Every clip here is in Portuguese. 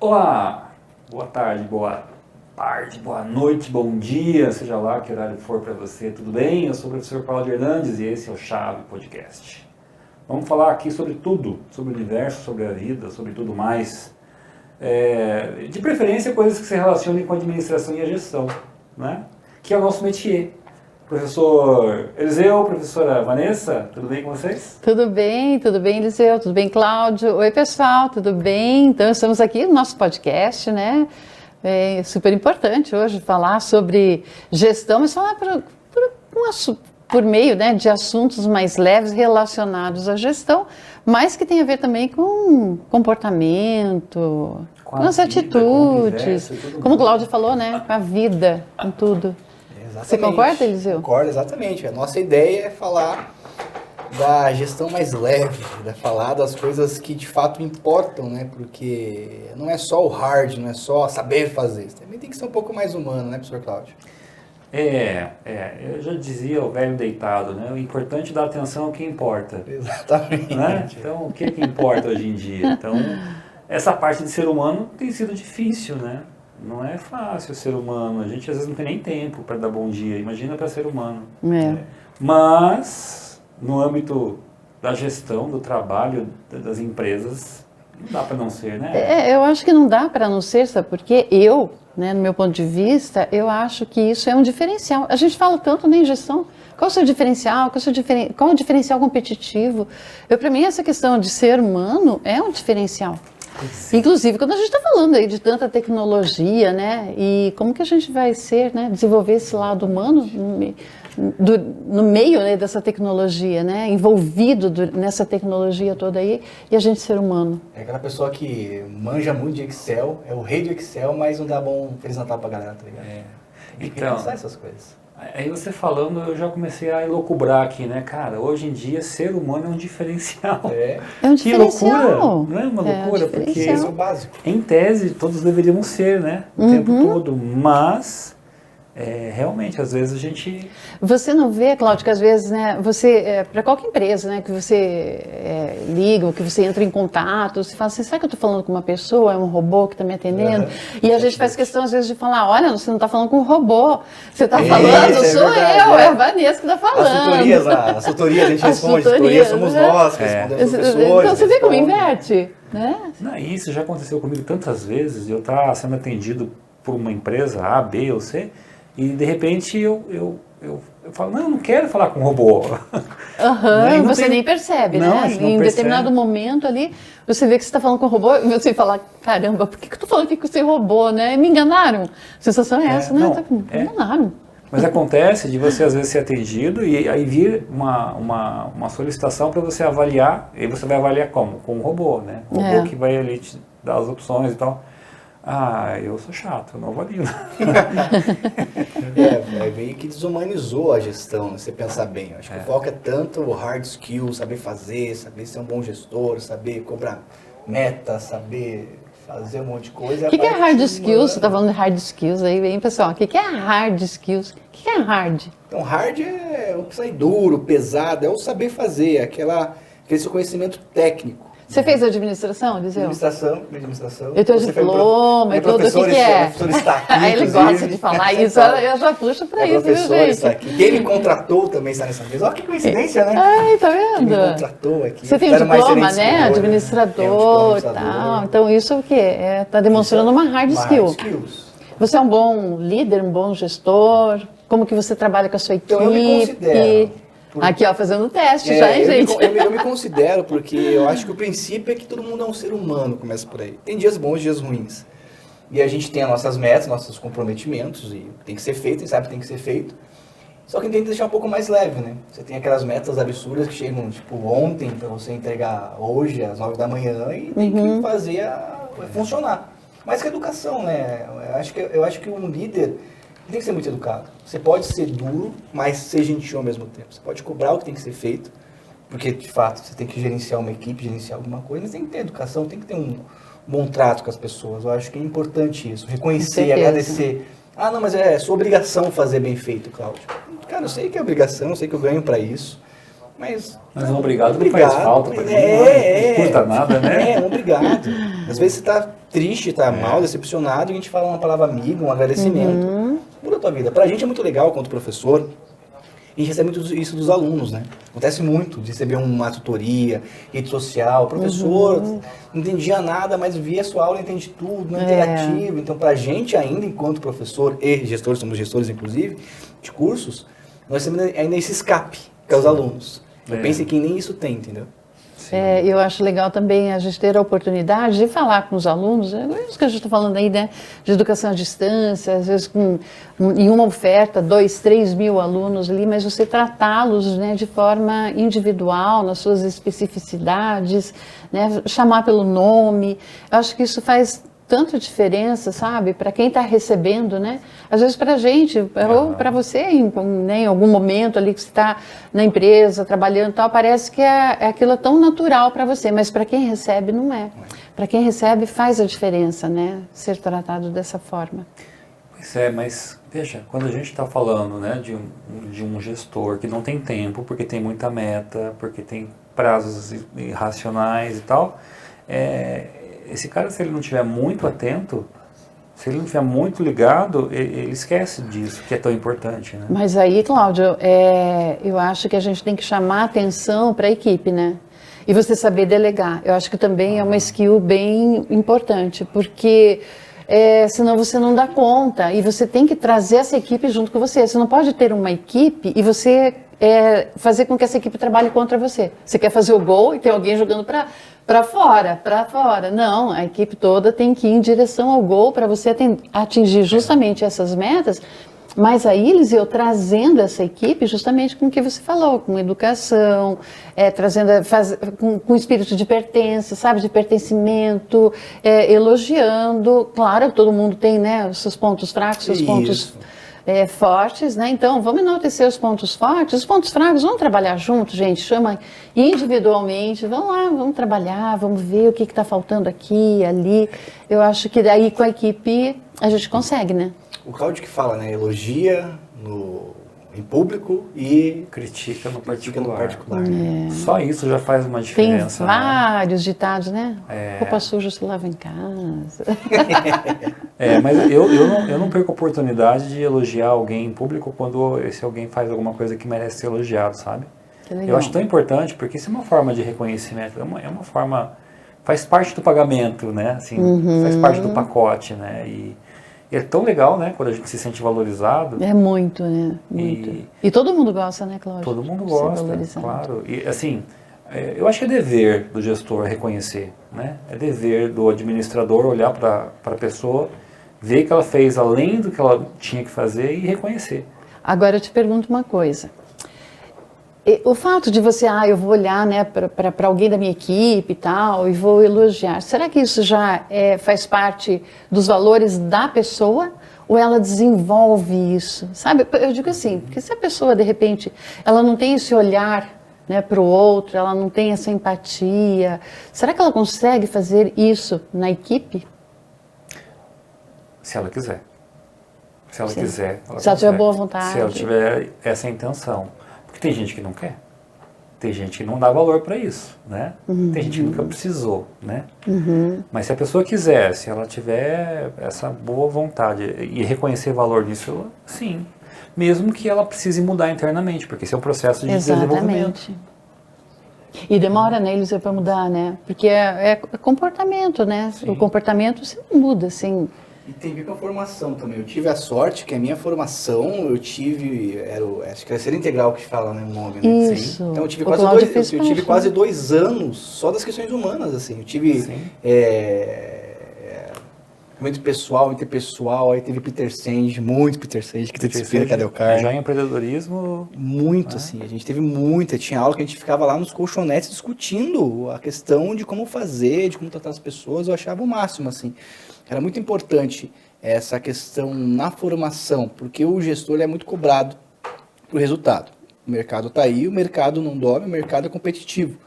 Olá, boa tarde, boa noite, bom dia, seja lá que horário for para você, tudo bem? Eu sou o professor Paulo Hernandes e esse é o Chave Podcast. Vamos falar aqui sobre tudo, sobre o universo, sobre a vida, sobre tudo mais. De preferência, coisas que se relacionem com a administração e a gestão, né? Que é o nosso métier. Professor Eliseu, professora Vanessa, tudo bem com vocês? Tudo bem, Eliseu, tudo bem, Cláudio? Oi, pessoal, tudo bem? Então, estamos aqui no nosso podcast, né? É super importante hoje falar sobre gestão, mas falar por meio, né, de assuntos mais leves relacionados à gestão, mas que tem a ver também com comportamento, com as atitudes, como o Cláudio falou, né, com a vida, com tudo. Exatamente. Você concorda, Eliseu? Concordo, exatamente. A nossa ideia é falar da gestão mais leve, falar das coisas que de fato importam, né? Porque não é só o hard, não é só saber fazer. Também tem que ser um pouco mais humano, né, professor Cláudio? Eu já dizia o velho deitado, né? O importante é dar atenção ao que importa. Exatamente. Né? Então, o que importa hoje em dia? Então, essa parte de ser humano tem sido difícil, né? Não é fácil ser humano, a gente às vezes não tem nem tempo para dar bom dia, imagina para ser humano. Mas, no âmbito da gestão, do trabalho, das empresas, não dá para não ser, né? Eu acho que não dá para não ser, sabe? Porque no meu ponto de vista, eu acho que isso é um diferencial. A gente fala tanto em gestão, qual é o seu diferencial, qual é o diferencial competitivo? Para mim, essa questão de ser humano é um diferencial. Inclusive, quando a gente está falando aí de tanta tecnologia, né, e como que a gente vai ser, né, desenvolver esse lado humano no meio, né, dessa tecnologia, né, envolvido nessa tecnologia toda aí, e a gente ser humano. É aquela pessoa que manja muito de Excel, é o rei de Excel, mas não dá bom Feliz Natal pra galera, tá ligado? Tem que pensar essas coisas. Aí você falando, eu já comecei a elocubrar aqui, né? Cara, hoje em dia ser humano é um diferencial. É um diferencial. Que loucura, não é uma loucura? Porque isso é o básico. Em tese, todos deveriam ser, né? O tempo todo, mas... realmente, às vezes a gente... Você não vê, Cláudio, que às vezes, né, para qualquer empresa, né, que você liga, ou que você entra em contato, você fala assim, será que eu estou falando com uma pessoa, é um robô que está me atendendo? E a gente faz questão, às vezes, de falar, olha, você não está falando com um robô, você está falando, sou eu, é a Vanessa que está falando. As tutorias, a gente responde, as tutorias somos nós que respondemos professores. Então, você vê como inverte, né? Não, isso já aconteceu comigo tantas vezes, eu estar sendo atendido por uma empresa A, B ou C, e de repente eu falo, não, eu não quero falar com robô. Você nem percebe, né? Em determinado momento ali, você vê que você está falando com o robô e você fala, caramba, por que eu estou falando aqui com esse robô, né? Me enganaram. A sensação é essa, né? Me enganaram. Mas acontece de você às vezes ser atendido e aí vir uma solicitação para você avaliar, e você vai avaliar como? Com o robô, né? O robô que vai ali te dar as opções e tal. Eu sou chato, eu não avalio. Meio que desumanizou a gestão, né? Você pensar bem. Acho que o foco é tanto o hard skills, saber fazer, saber ser um bom gestor, saber cobrar meta, saber fazer um monte de coisa. O que é hard skills? Você está falando de hard skills aí, hein, pessoal? O que é hard skills? O que é hard? Então, hard é o que sai duro, pesado, é o saber fazer, aquele seu conhecimento técnico. Você fez administração, Eliseu? Administração. Eu tenho diploma e tudo, o que é? Professor está aqui, ele gosta de falar isso, eu já puxo pra isso, viu, gente? Está aqui. Quem me contratou também está nessa mesa. Olha que coincidência, né? Ai, tá vendo? Quem me contratou aqui. Você tem um diploma, né? Administrador e tal. Então, isso é o quê? Está demonstrando uma hard skill. Você é um bom líder, um bom gestor? Como que você trabalha com a sua equipe? Então, eu me considero. Aqui, ó, fazendo teste já, hein, gente? Eu me considero, porque eu acho que o princípio é que todo mundo é um ser humano, começa por aí. Tem dias bons e dias ruins. E a gente tem as nossas metas, nossos comprometimentos, e tem que ser feito, a gente sabe que tem que ser feito. Só que tem que deixar um pouco mais leve, né? Você tem aquelas metas absurdas que chegam, tipo, ontem, para você entregar hoje, às 9 da manhã, e tem que fazer funcionar. Mas que educação, né? Eu acho que um líder tem que ser muito educado. Você pode ser duro, mas ser gentil ao mesmo tempo. Você pode cobrar o que tem que ser feito, porque, de fato, você tem que gerenciar uma equipe, gerenciar alguma coisa, mas tem que ter educação, tem que ter um bom trato com as pessoas. Eu acho que é importante isso. Reconhecer, agradecer. Não, mas é sua obrigação fazer bem feito, Cláudio. Cara, eu sei que é obrigação, eu sei que eu ganho para isso. Mas um obrigado não faz falta pra ninguém, não custa nada, né? Um obrigado. Às vezes você tá triste, tá mal, decepcionado, e a gente fala uma palavra amiga, um agradecimento, muda a tua vida. Pra gente é muito legal, quanto professor, a gente recebe muito isso dos alunos, né? Acontece muito de receber uma tutoria, rede social, professor, não entendia nada, mas via a sua aula, entende tudo, não é interativo. Então, pra gente ainda, enquanto professor e gestor, somos gestores, inclusive, de cursos, nós temos ainda esse escape, que é os alunos. Eu penso que nem isso tem, entendeu? Eu acho legal também a gente ter a oportunidade de falar com os alunos, é isso que a gente está falando aí, né, de educação à distância, às vezes em uma oferta, 2, 3 mil alunos ali, mas você tratá-los, né, de forma individual, nas suas especificidades, né, chamar pelo nome. Eu acho que isso faz tanta diferença, sabe, para quem está recebendo, né? Às vezes para a gente, ou para você, em algum momento ali que você está na empresa, trabalhando e tal, parece que aquilo é tão natural para você, mas para quem recebe não é. Para quem recebe faz a diferença, né? Ser tratado dessa forma. Pois é, mas veja, quando a gente está falando, né, de um gestor que não tem tempo, porque tem muita meta, porque tem prazos irracionais e tal, esse cara, se ele não estiver muito atento, se ele não estiver muito ligado, ele esquece disso, que é tão importante, né? Mas aí, Cláudio, eu acho que a gente tem que chamar atenção para a equipe, né? E você saber delegar. Eu acho que também é uma skill bem importante, porque senão você não dá conta. E você tem que trazer essa equipe junto com você. Você não pode ter uma equipe e você fazer com que essa equipe trabalhe contra você. Você quer fazer o gol e tem alguém jogando para fora. Não, a equipe toda tem que ir em direção ao gol para você atingir justamente essas metas. Mas aí eles iam trazendo essa equipe justamente com o que você falou, com educação, com espírito de pertença, sabe, de pertencimento, elogiando. Claro, todo mundo tem, né, os seus pontos fracos, seus pontos fortes, né? Então, vamos enaltecer os pontos fortes, os pontos fracos, vamos trabalhar juntos, gente, chama individualmente, vamos lá, vamos trabalhar, vamos ver o que está faltando aqui, ali. Eu acho que daí com a equipe a gente consegue, né? O Cláudio que fala, né? Elogia em público e critica no particular. Só isso já faz uma diferença. Tem vários ditados, né? É. Roupa suja se lava em casa. Mas eu não perco a oportunidade de elogiar alguém em público quando esse alguém faz alguma coisa que merece ser elogiado, sabe? Que legal. Eu acho tão importante, porque isso é uma forma de reconhecimento, é uma forma, faz parte do pagamento, né? Assim, faz parte do pacote, né? E é tão legal, né, quando a gente se sente valorizado. É muito, né? Muito. E todo mundo gosta, né, Cláudio? Todo mundo gosta, claro. E assim, eu acho que é dever do gestor reconhecer, né? É dever do administrador olhar para a pessoa, ver que ela fez além do que ela tinha que fazer e reconhecer. Agora eu te pergunto uma coisa. O fato de você, eu vou olhar, né, para alguém da minha equipe e tal, e vou elogiar, será que isso já faz parte dos valores da pessoa? Ou ela desenvolve isso? Sabe, eu digo assim, porque se a pessoa, de repente, ela não tem esse olhar, né, para o outro, ela não tem essa empatia, será que ela consegue fazer isso na equipe? Se ela quiser. Se ela Sim. quiser. Se ela tiver boa vontade. Se ela tiver essa intenção. Porque tem gente que não quer. Tem gente que não dá valor para isso, né? Tem gente que nunca precisou, né? Mas se a pessoa quiser, se ela tiver essa boa vontade e reconhecer valor nisso, sim. Mesmo que ela precise mudar internamente, porque esse é um processo de desenvolvimento. E demora, né, Elisa, para mudar, né? Porque é comportamento, né? Sim. O comportamento você não muda, assim. E tem a ver com a formação também. Eu tive a sorte que a minha formação, acho que era ser integral que fala, né, o nome, né? Isso. Sim. Então eu tive quase 2 anos só das questões humanas, assim. Eu tive muito pessoal, interpessoal, aí teve Peter Senge, muito Peter Senge, que te explica, cadê o cara? Já em empreendedorismo... Muito, assim, a gente teve muita, tinha aula que a gente ficava lá nos colchonetes discutindo a questão de como fazer, de como tratar as pessoas, eu achava o máximo, assim. Era muito importante essa questão na formação, porque o gestor é muito cobrado por resultado. O mercado está aí, o mercado não dorme, o mercado é competitivo.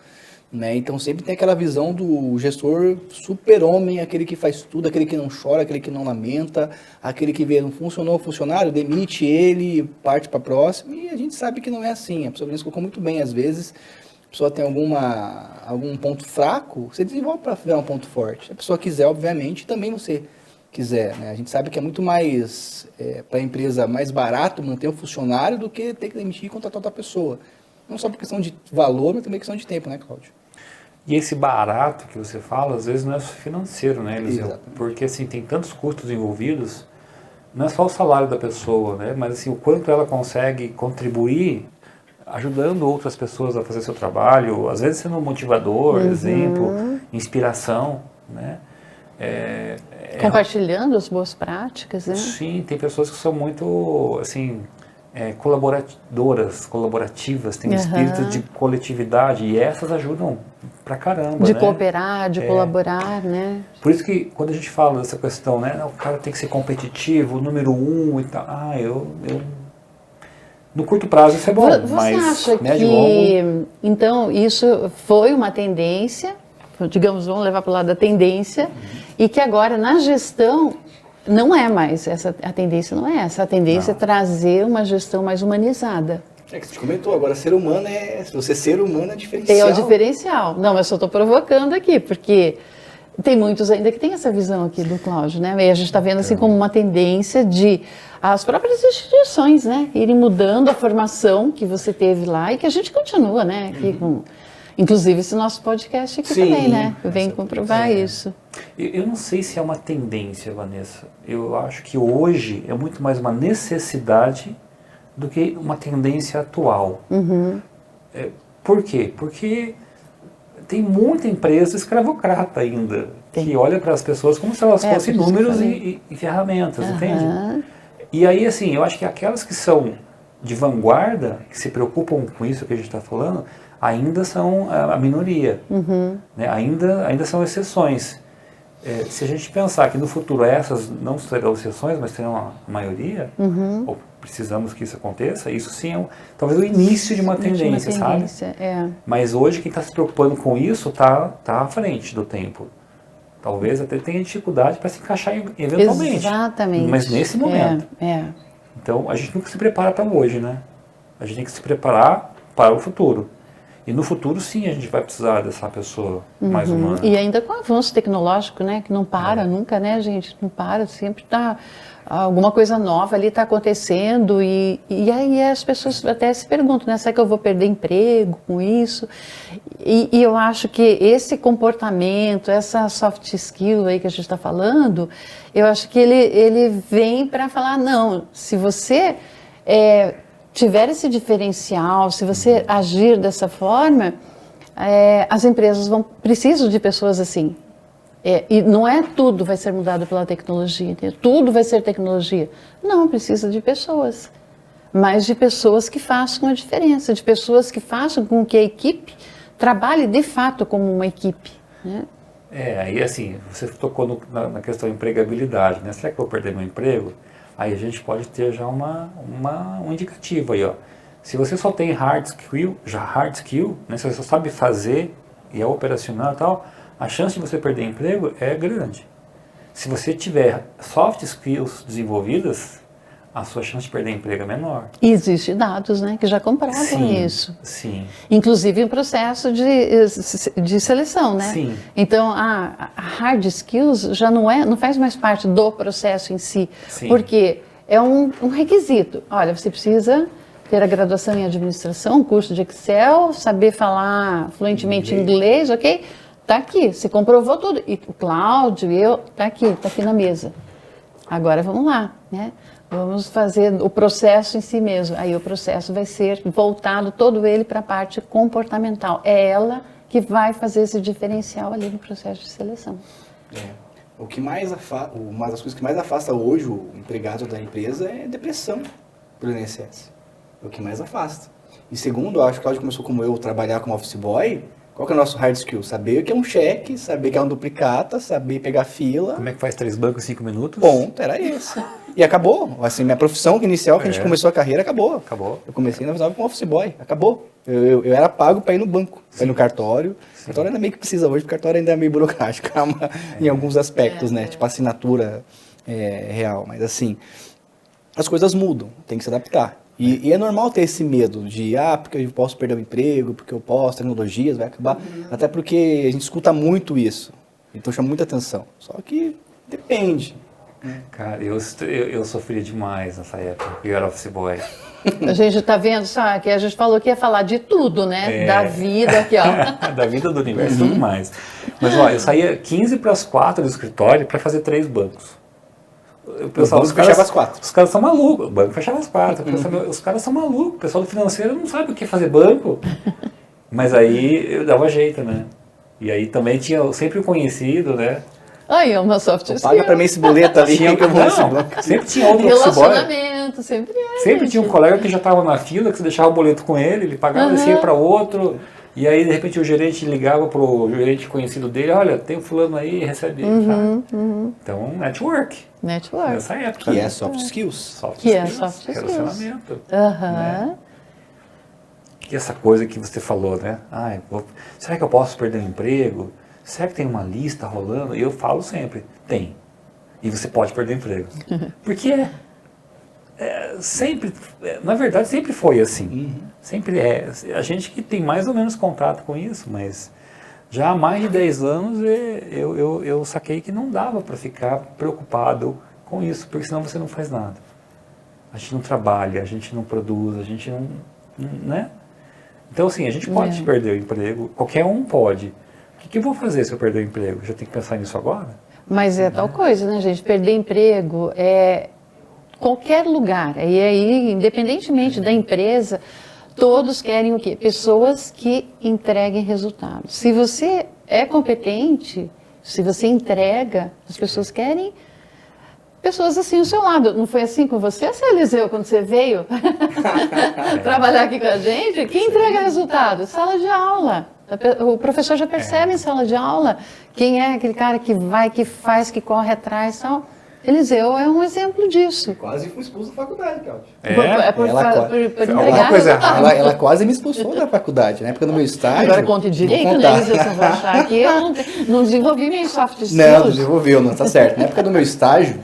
né? Então sempre tem aquela visão do gestor super-homem, aquele que faz tudo, aquele que não chora, aquele que não lamenta, aquele que vê, não funcionou o funcionário, demite ele, parte para próximo, e a gente sabe que não é assim. A pessoa se colocou muito bem, às vezes, a pessoa tem algum ponto fraco, você desenvolve para virar um ponto forte. Se a pessoa quiser, obviamente, também você quiser, né? A gente sabe que é muito mais, para a empresa, mais barato manter um funcionário do que ter que demitir e contratar outra pessoa. Não só por questão de valor, mas também questão de tempo, né, Cláudio? E esse barato que você fala, às vezes não é financeiro, né, Eliseu? Exatamente. Porque, assim, tem tantos custos envolvidos, não é só o salário da pessoa, né? Mas, assim, o quanto ela consegue contribuir ajudando outras pessoas a fazer seu trabalho, às vezes sendo um motivador, exemplo, inspiração, né? Compartilhando as boas práticas, né? Sim, tem pessoas que são muito, assim, colaborativas, têm um espírito de coletividade e essas ajudam pra caramba, De né? cooperar, de colaborar, né? Por isso que quando a gente fala dessa questão, né, o cara tem que ser competitivo, número 1 e tal, no curto prazo isso é bom, Você mas acha médio e longo... então, isso foi uma tendência, digamos, vamos levar para o lado da tendência, e que agora na gestão não é mais, a tendência não é essa, a tendência é trazer uma gestão mais humanizada. É que você comentou, agora ser humano se você ser humano é diferencial. É o diferencial. Não, mas eu só estou provocando aqui, porque tem muitos ainda que têm essa visão aqui do Cláudio, né? E a gente está vendo assim como uma tendência de as próprias instituições, né, irem mudando a formação que você teve lá e que a gente continua, né, aqui com, inclusive esse nosso podcast aqui também, né, vem comprovar isso. Eu não sei se é uma tendência, Vanessa. Eu acho que hoje é muito mais uma necessidade do que uma tendência atual. Por quê? Porque tem muita empresa escravocrata ainda, que olha para as pessoas como se elas fossem números e ferramentas, entende? E aí, assim, eu acho que aquelas que são de vanguarda, que se preocupam com isso que a gente está falando, ainda são a minoria, né? Ainda são exceções. Se a gente pensar que no futuro essas não serão exceções, mas serão a maioria, ou precisamos que isso aconteça, isso sim é talvez o início de uma tendência, sabe? Mas hoje quem está se preocupando com isso está à frente do tempo. Talvez até tenha dificuldade para se encaixar eventualmente. Exatamente. Mas nesse momento. Então a gente nunca se prepara para hoje, né? A gente tem que se preparar para o futuro. E no futuro, sim, a gente vai precisar dessa pessoa mais humana. E ainda com o avanço tecnológico, né? Que não para nunca, né, gente? Não para, sempre está... Alguma coisa nova ali está acontecendo e aí as pessoas até se perguntam, né? Será que eu vou perder emprego com isso? E eu acho que esse comportamento, essa soft skill aí que a gente está falando, eu acho que ele vem para falar, não, se você... tiver esse diferencial, se você agir dessa forma, as empresas precisam de pessoas assim. E não é tudo vai ser mudado pela tecnologia, né? Tudo vai ser tecnologia. Não, precisa de pessoas. Mas de pessoas que façam a diferença, de pessoas que façam com que a equipe trabalhe de fato como uma equipe, né? Aí assim, você tocou na questão da empregabilidade, né? Será que eu vou perder meu emprego? Aí a gente pode ter já um indicativo aí, ó. Se você só tem hard skill, né? Se você só sabe fazer e é operacional e tal, a chance de você perder emprego é grande. Se você tiver soft skills desenvolvidas, a sua chance de perder emprego é menor. E existem dados, né, que já comprovam isso. Sim. Inclusive em processo de seleção, né? Sim. Então, a hard skills já não faz mais parte do processo em si. Sim. Porque é um requisito. Olha, você precisa ter a graduação em administração, curso de Excel, saber falar fluentemente inglês, ok? Tá aqui, você comprovou tudo. E o Cláudio, tá aqui na mesa. Agora vamos lá, né? Vamos fazer o processo em si mesmo. Aí o processo vai ser voltado todo ele para a parte comportamental. É ela que vai fazer esse diferencial ali no processo de seleção. Uma das coisas que mais afasta hoje o empregado da empresa é depressão pelo INSS. É o que mais afasta. E segundo, acho que o Cláudio começou como eu trabalhar como office boy, Qual que é o nosso hard skill? Saber o que é um cheque, saber o que é um duplicata, saber pegar fila. Como é que faz 3 bancos em 5 minutos? Ponto, era esse. E acabou. Assim, minha profissão inicial, que a gente começou a carreira, acabou. Acabou. Eu comecei, na verdade, como office boy. Acabou. Eu era pago para ir no banco, para ir no cartório. O cartório ainda meio que precisa hoje, porque o cartório ainda é meio burocrático em alguns aspectos, né? Tipo assinatura real. Mas assim, as coisas mudam, tem que se adaptar. E é normal ter esse medo de, porque eu posso perder o emprego, porque eu posso, tecnologias, vai acabar. Até porque a gente escuta muito isso. Então chama muita atenção. Só que depende. Cara, eu sofria demais nessa época. Eu era office boy. A gente tá vendo, sabe, que a gente falou que ia falar de tudo, né? Da vida aqui, ó. Da vida, do universo e tudo mais. Mas, ó, eu saía 15 para as 4 do escritório para fazer 3 bancos. O pessoal, banco fechava às 4. Os caras são malucos. O banco fechava às 4. Os caras são malucos. O pessoal do financeiro não sabe o que é fazer banco. Mas aí eu dava jeito, né? E aí também tinha sempre o conhecido, né? Aí, uma soft skill. Paga pra mim esse boleto ali que eu vou nesse banco. Sempre tinha outro office boy. Relacionamento, sempre é. Sempre tinha um colega que já estava na fila, que você deixava o boleto com ele pagava, descia para outro. E aí, de repente, o gerente ligava pro gerente conhecido dele, olha, tem um fulano aí, recebe ele, sabe? Então, network. Nessa época. Que é soft skills. Soft skills. Relacionamento. Aham. E essa coisa que você falou, né? Será que eu posso perder o emprego? Será que tem uma lista rolando? E eu falo sempre, tem. E você pode perder o emprego. Porque sempre, na verdade, sempre foi assim. Sempre é. A gente que tem mais ou menos contato com isso, mas já há mais de 10 anos eu saquei que não dava para ficar preocupado com isso, porque senão você não faz nada. A gente não trabalha, a gente não produz, a gente não, né? Então, assim, a gente pode perder o emprego, qualquer um pode. O que eu vou fazer se eu perder o emprego? Já tenho que pensar nisso agora? Mas é tal coisa, né, gente? Perder emprego é qualquer lugar. E aí, independentemente da empresa, todos querem o quê? Pessoas que entreguem resultados. Se você é competente, se você entrega, as pessoas querem pessoas assim ao seu lado. Não foi assim com você, Eliseu, quando você veio trabalhar aqui com a gente? Quem entrega resultado? Sala de aula. O professor já percebe em sala de aula quem é aquele cara que vai, que faz, que corre atrás e tal. Eliseu é um exemplo disso. Quase fui expulso da faculdade, Cláudio. Por entregar resultado. Ela quase me expulsou da faculdade, na época do meu estágio. Agora conte direito, né, Eliseu? Você vai achar que eu não desenvolvi meus soft skills. Não desenvolveu, não, tá certo. Na época do meu estágio,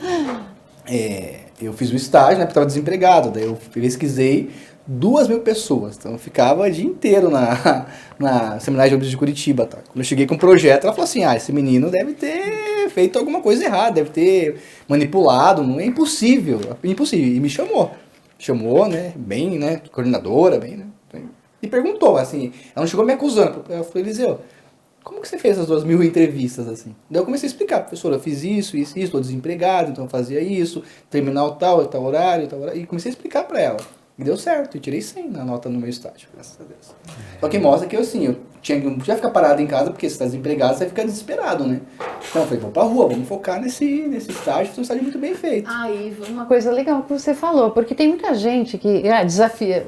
eu fiz o estágio, né, porque estava desempregado. Daí eu pesquisei 2.000 pessoas. Então eu ficava o dia inteiro na Seminário de Obras de Curitiba. Tá? Quando eu cheguei com o projeto, ela falou assim, esse menino deve ter feito alguma coisa errada, deve ter manipulado, não é impossível. Impossível. E me chamou. Chamou, né, bem, né, coordenadora, bem, né. E perguntou, assim, ela não chegou me acusando. Eu falei, Eliseu, como que você fez essas 2.000 entrevistas, assim? Daí eu comecei a explicar, professora, eu fiz isso, estou desempregado, então eu fazia isso, terminal tal horário, e comecei a explicar para ela. E deu certo, eu tirei 100 na nota no meu estágio, graças a Deus. Só que mostra que eu não podia ficar parado em casa, porque se você está desempregado, você fica desesperado, né? Então eu falei, vamos pra rua, vamos focar nesse estágio, um estágio muito bem feito. Aí, uma coisa legal que você falou, porque tem muita gente que,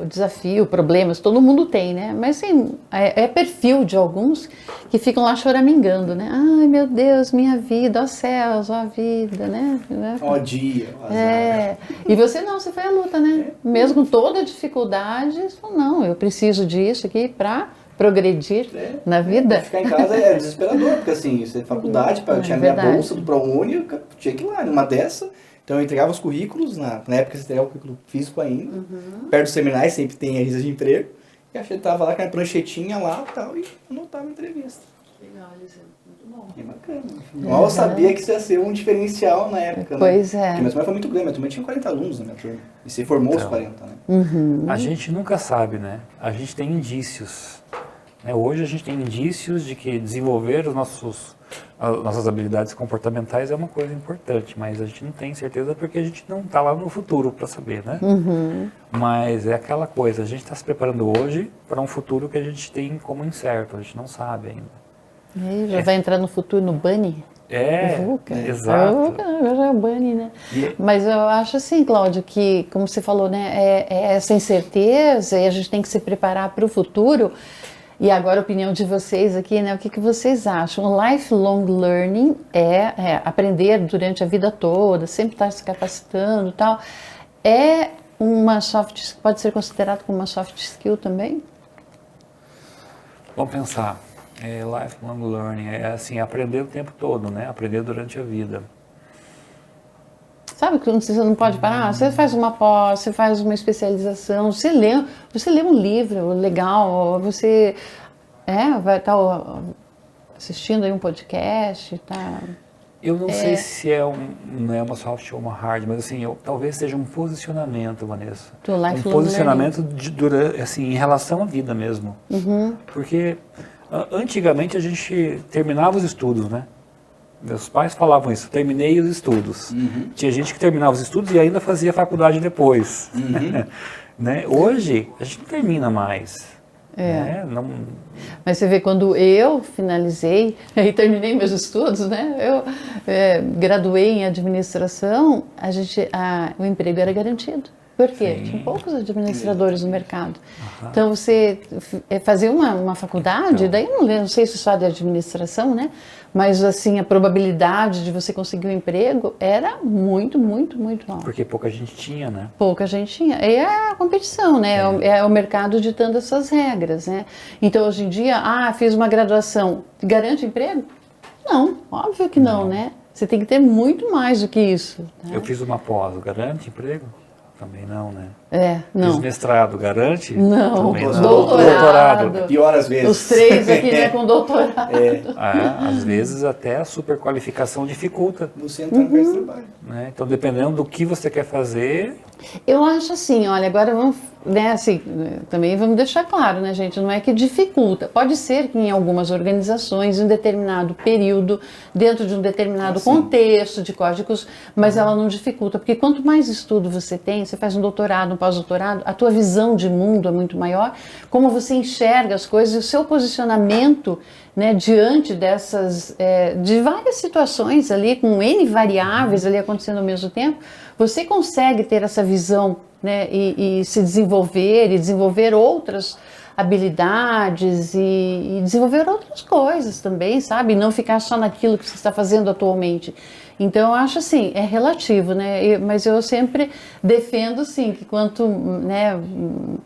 desafio, problemas, todo mundo tem, né? Mas assim, é perfil de alguns que ficam lá choramingando, né? Ai, meu Deus, minha vida, ó céus, ó vida, né? Ó dia, ó azar. E você foi à luta, né? Mesmo com toda a dificuldade, você falou, não, eu preciso disso aqui pra progredir na vida. Ficar em casa é desesperador, porque assim, você faculdade, eu tinha minha bolsa do ProUni, eu tinha que ir lá, numa dessa. Então eu entregava os currículos, na época você entregava o currículo físico ainda. Perto dos seminários sempre tem agência de emprego. E a gente tava lá com a pranchetinha lá e tal, e anotava a entrevista. Legal, Eliseu. Muito bom. É bacana. Mal eu sabia que isso ia ser um diferencial na época, pois né? é. Porque minha turma foi muito grande, minha turma tinha 40 alunos na minha turma. E você formou os 40, né? A gente nunca sabe, né? A gente tem indícios. Hoje a gente tem indícios de que desenvolver as nossas habilidades comportamentais é uma coisa importante, mas a gente não tem certeza porque a gente não está lá no futuro para saber, né? Mas é aquela coisa, a gente está se preparando hoje para um futuro que a gente tem como incerto, a gente não sabe ainda. E já vai entrar no futuro no Bunny? Exato. Já é o Bunny, né? Mas eu acho assim, Cláudio, que, como você falou, né, é essa incerteza e a gente tem que se preparar para o futuro. E agora a opinião de vocês aqui, né? O que vocês acham? O lifelong learning é aprender durante a vida toda, sempre estar se capacitando e tal. É pode ser considerado como uma soft skill também? Vamos pensar. Lifelong learning é assim, aprender o tempo todo, né? Aprender durante a vida. Sabe que você não pode parar? Você faz uma pós, você faz uma especialização, você lê um livro legal, você vai estar assistindo aí um podcast, tá? Eu não sei se não é uma soft ou uma hard, mas assim, talvez seja um posicionamento, Vanessa. Um posicionamento assim, em relação à vida mesmo. Uhum. Porque antigamente a gente terminava os estudos, né? Meus pais falavam isso, terminei os estudos. Uhum. Tinha gente que terminava os estudos e ainda fazia faculdade depois. Uhum. Né? Hoje, a gente não termina mais. Né? Mas você vê, quando eu finalizei e terminei meus estudos, né? Eu graduei em administração, o emprego era garantido. Por quê? Sim. Tinha poucos administradores no mercado. Então, você fazer uma faculdade, daí não sei se só de administração, né? Mas, assim, a probabilidade de você conseguir um emprego era muito, muito, muito alta. Porque pouca gente tinha, né? Pouca gente tinha. E é a competição, né? É o mercado ditando essas regras, né? Então, hoje em dia, fiz uma graduação, garante emprego? Não, óbvio que não, né? Você tem que ter muito mais do que isso. Né? Eu fiz uma pós, garante emprego? Também não, né? Não. Fiz mestrado, garante? Não. Também não. Doutorado. Pior às vezes. Os 3 aqui, né, com doutorado. Às vezes até a superqualificação dificulta. Você entrar no mercado de trabalho. Né? Então, dependendo do que você quer fazer... Eu acho assim, olha, agora vamos, né, assim, também vamos deixar claro, né, gente, não é que dificulta. Pode ser que em algumas organizações, em um determinado período, dentro de um determinado contexto de códigos, mas ela não dificulta, porque quanto mais estudo você tem, você faz um doutorado, um pós-doutorado, a tua visão de mundo é muito maior, como você enxerga as coisas e o seu posicionamento, né, diante de várias situações ali, com N variáveis ali acontecendo ao mesmo tempo, você consegue ter essa visão, né, e se desenvolver, e desenvolver outras habilidades e desenvolver outras coisas também, sabe? E não ficar só naquilo que você está fazendo atualmente. Então, eu acho assim, é relativo, né? Mas eu sempre defendo, sim, que quanto, né,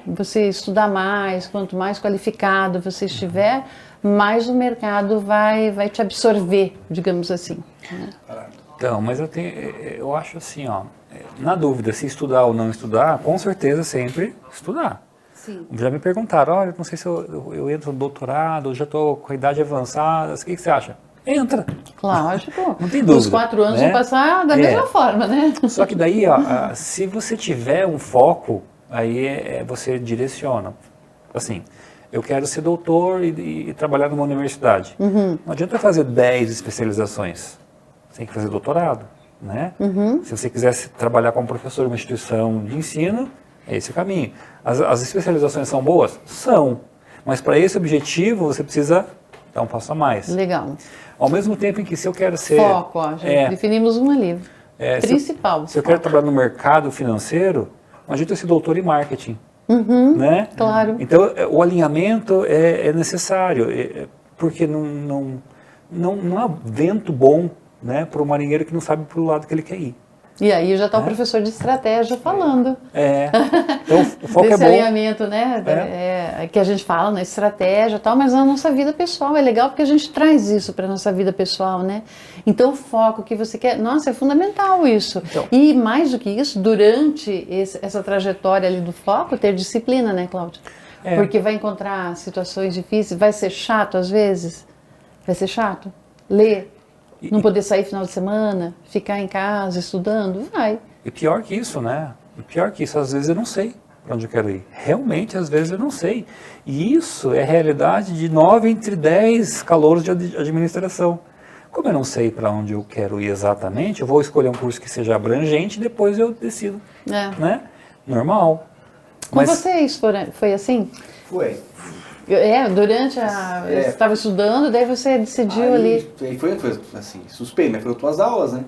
você estudar mais, quanto mais qualificado você estiver, mais o mercado vai te absorver, digamos assim. Né? Então, mas eu acho assim, na dúvida se estudar ou não estudar, com certeza sempre estudar. Sim. Já me perguntaram, olha, não sei se eu entro no doutorado, já estou com a idade avançada, o que você acha? Entra. Lógico. Não tem dúvida. Os 4 anos né? vão passar da mesma forma, né? Só que daí, se você tiver um foco, aí você direciona. Assim, eu quero ser doutor e trabalhar numa universidade. Não adianta fazer 10 especializações. Você tem que fazer doutorado, né? Se você quisesse trabalhar como professor em uma instituição de ensino, é esse o caminho. As especializações são boas? São. Mas para esse objetivo, você precisa dar um passo a mais. Legal. Ao mesmo tempo em que se eu quero ser... Foco, já definimos um ali. Principal. Se eu quero trabalhar no mercado financeiro, não adianta eu ser doutor em marketing. Né? Claro. Então, o alinhamento é necessário, porque não há vento bom, né, para o marinheiro que não sabe para o lado que ele quer ir. E aí já está o professor de estratégia falando. Então, o foco desse é bom. alinhamento, né? Que a gente fala na estratégia e tal, mas na nossa vida pessoal é legal porque a gente traz isso para a nossa vida pessoal, né? Então, o foco que você quer, nossa, é fundamental isso. Então, e mais do que isso, durante essa trajetória ali do foco, ter disciplina, né, Cláudia? Porque vai encontrar situações difíceis, vai ser chato às vezes, vai ser chato. Ler. Não poder sair final de semana, ficar em casa estudando, vai. E pior que isso, né? E pior que isso, às vezes eu não sei para onde eu quero ir. Realmente, às vezes eu não sei. E isso é realidade de 9 entre 10 calouros de administração. Como eu não sei para onde eu quero ir exatamente, eu vou escolher um curso que seja abrangente e depois eu decido. Né? Normal. Com vocês foi assim? Foi. Durante você estava estudando, daí você decidiu ali. Foi assim, suspeito, mas foram 2 aulas, né?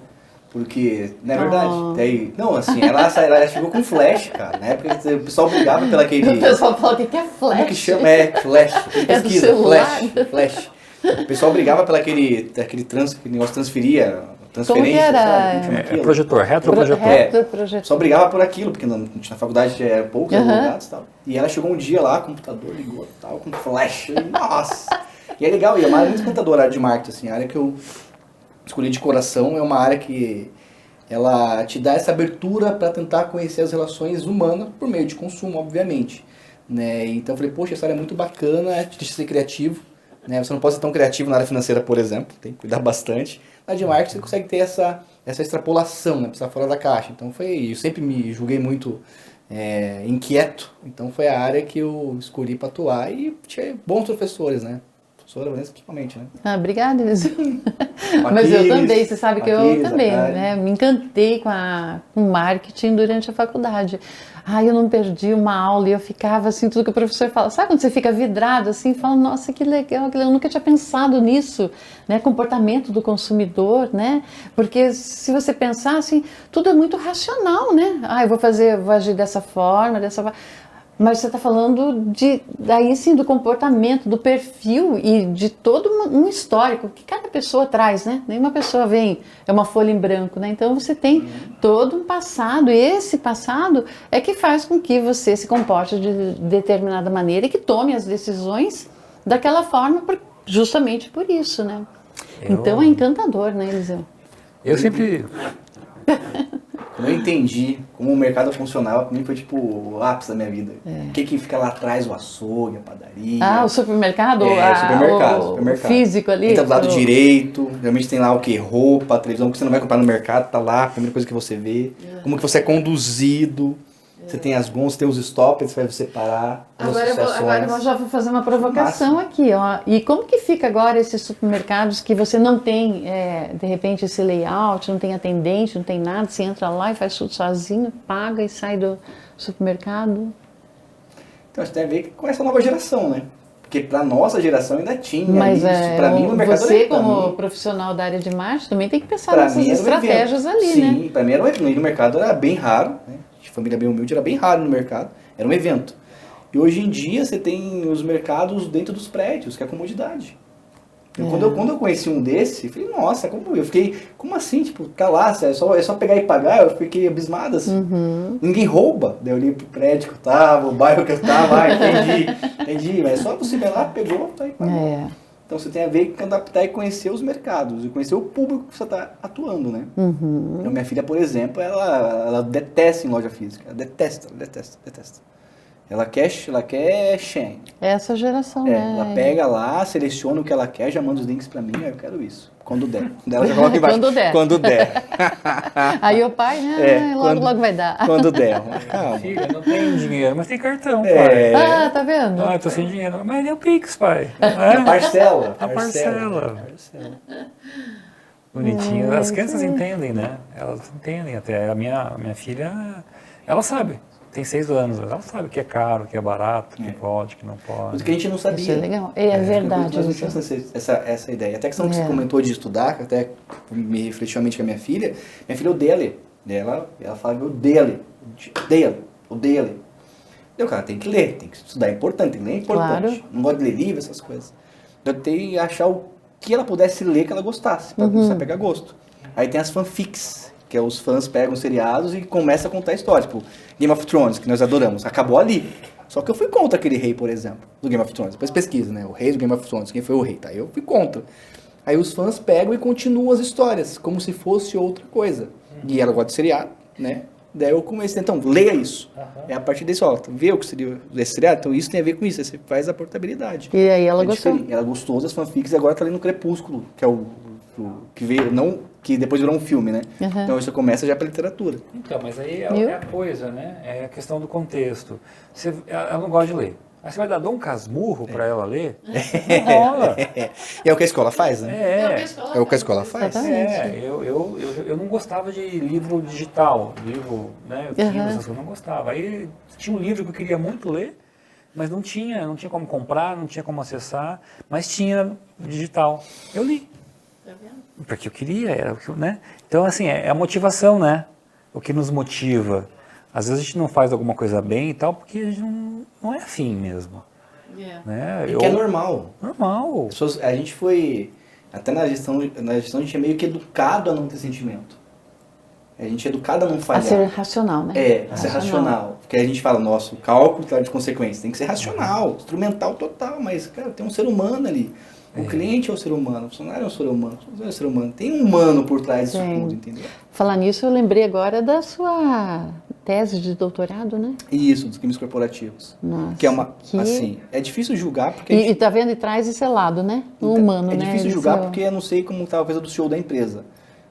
Porque, não é verdade? Daí, não, assim, ela chegou com flash, cara. Na época o pessoal brigava pelo aquele... O pessoal fala que é flash. Como é que chama? É, flash. É do celular. Flash. O pessoal brigava pelo aquele negócio transferia, transferência, Como que era? sabe? Chama aquilo. Projetor, retroprojetor. Retroprojetor. Só brigava por aquilo, porque na faculdade era poucos advogados e tal. E ela chegou um dia lá, computador ligou e tal, com flash. Nossa! E é legal, e é uma área muito encantadora, a área de marketing, assim, a área que eu escolhi de coração é uma área que ela te dá essa abertura para tentar conhecer as relações humanas por meio de consumo, obviamente. Né? Então eu falei, poxa, essa área é muito bacana, te deixa ser criativo. Né? Você não pode ser tão criativo na área financeira, por exemplo, tem que cuidar bastante. Na área de marketing você consegue ter essa extrapolação, né? Precisar fora da caixa. Então eu sempre me julguei muito inquieto, então foi a área que eu escolhi para atuar e tinha bons professores, né? Professora Vanessa principalmente, né? Ah, obrigada, Eliseu. Mas eu também, você sabe que eu também, né? Me encantei com marketing durante a faculdade. Eu não perdi uma aula e eu ficava assim, tudo que o professor fala. Sabe quando você fica vidrado assim, fala, nossa, que legal, eu nunca tinha pensado nisso, né? Comportamento do consumidor, né? Porque se você pensar assim, tudo é muito racional, né? Eu vou agir dessa forma, dessa forma. Mas você está falando daí sim do comportamento, do perfil e de todo um histórico que cada pessoa traz, né? Nenhuma pessoa é uma folha em branco, né? Então você tem todo um passado e esse passado é que faz com que você se comporte de determinada maneira e que tome as decisões daquela forma justamente por isso, né? Então é encantador, né, Eliseu? Eu sempre... Quando eu entendi como o mercado funcionava, pra mim foi tipo o ápice da minha vida. O que fica lá atrás, o açougue, a padaria. O supermercado? Supermercado. O físico ali. Entra do lado direito, realmente tem lá o que? Roupa, televisão, que você não vai comprar no mercado, tá lá, a primeira coisa que você vê. Como que você é conduzido. Você tem as gons, tem os stoppers para você parar. Agora eu já vou fazer uma provocação aqui, ó. E como que fica agora esses supermercados que você não tem, de repente, esse layout, não tem atendente, não tem nada, você entra lá e faz tudo sozinho, paga e sai do supermercado? Então, acho que tem a ver com essa nova geração, né? Porque para nossa geração ainda tinha Mas isso. Para mim, no mercado você, como profissional da área de marketing, também tem que pensar nessas estratégias ali, Sim, né? Sim, para mim, no mercado era bem raro, né? De família bem humilde, era bem raro no mercado, era um evento. E hoje em dia você tem os mercados dentro dos prédios, que é a comodidade. Quando eu conheci um desse, eu falei, nossa, como assim? Tipo, tá lá, é só pegar e pagar, eu fiquei abismado assim. Ninguém rouba. Daí eu olhei pro prédio que eu tava, o bairro que eu tava, entendi. Mas é só você ir lá, pegou, tá aí, pagou. Então você tem a ver com adaptar e conhecer os mercados, e conhecer o público que você está atuando, né? Então minha filha, por exemplo, ela detesta em loja física, ela detesta. Ela quer Shein. É essa geração, né? Ela pega lá, seleciona o que ela quer, já manda os links pra mim, eu quero isso. Quando der. Ela já coloca embaixo. Quando der. Aí o pai, logo vai dar. Quando der. Calma. Filha, não tem dinheiro, mas tem cartão, pai. Tá vendo? Eu tô sem dinheiro. Mas é o Pix, pai. A parcela. A parcela. Bonitinho. As crianças entendem, né? Elas entendem até. A minha filha, ela sabe. Tem 6 anos, ela sabe o que é caro, o que é barato, o que pode, o que não pode. Mas que a gente não sabia. Isso é legal. É verdade. Nós não tínhamos essa ideia. Até a questão que você comentou de estudar, até me refletiu a mente com a minha filha odeia ler. Ela fala que odeia ler. Cara, tem que ler, tem que estudar, é importante, tem que ler, é importante. Claro. Não gosto de ler livro, essas coisas. Eu tenho que achar o que ela pudesse ler que ela gostasse, para começar a pegar gosto. Aí tem as fanfics, que é os fãs pegam seriados e começam a contar a história. Tipo, Game of Thrones, que nós adoramos, acabou ali. Só que eu fui contra aquele rei, por exemplo, do Game of Thrones. Depois pesquisa, né? O rei do Game of Thrones, quem foi o rei, tá? Eu fui contra. Aí os fãs pegam e continuam as histórias, como se fosse outra coisa. E ela gosta de seriado, né? Daí eu comecei, então, leia isso. É a partir disso, vê o que seria esse seriado? Então isso tem a ver com isso, você faz a portabilidade. E aí ela gostou? Diferente. Ela gostou das fanfics e agora tá lendo Crepúsculo, que é o que veio, não, que depois virou um filme, né? Então isso começa já pela literatura. Então, mas aí é a coisa, né? É a questão do contexto. Ela não gosta de ler. Aí você vai dar Dom Casmurro para ela ler? Não rola. E é o que a escola faz, né? É o que a escola faz. Eu não gostava de livro digital, livro, né? Essas coisas, eu não gostava. Aí tinha um livro que eu queria muito ler, mas não tinha como comprar, não tinha como acessar, mas tinha digital. Eu li. Porque eu queria, era o que, né? Então, assim, é a motivação, né? O que nos motiva. Às vezes a gente não faz alguma coisa bem e tal, porque a gente não é afim mesmo. Né? E que é normal. Normal. A gente foi, até na gestão a gente é meio que educado a não ter sentimento. A gente é educado a não falhar. A ser racional, né? A ser racional. Porque a gente fala, nossa, o cálculo claro, de consequências tem que ser racional, instrumental total, mas, cara, tem um ser humano ali. O cliente é o ser humano, o funcionário é o ser humano, o funcionário é o ser humano. Tem um humano por trás disso tudo, entendeu? Falar nisso, eu lembrei agora da sua tese de doutorado, né? Isso, dos crimes corporativos. Nossa, que é uma, assim, é difícil julgar porque... E tá vendo, e traz esse lado, né? O humano, né? É difícil julgar porque eu não sei como talvez do CEO da empresa.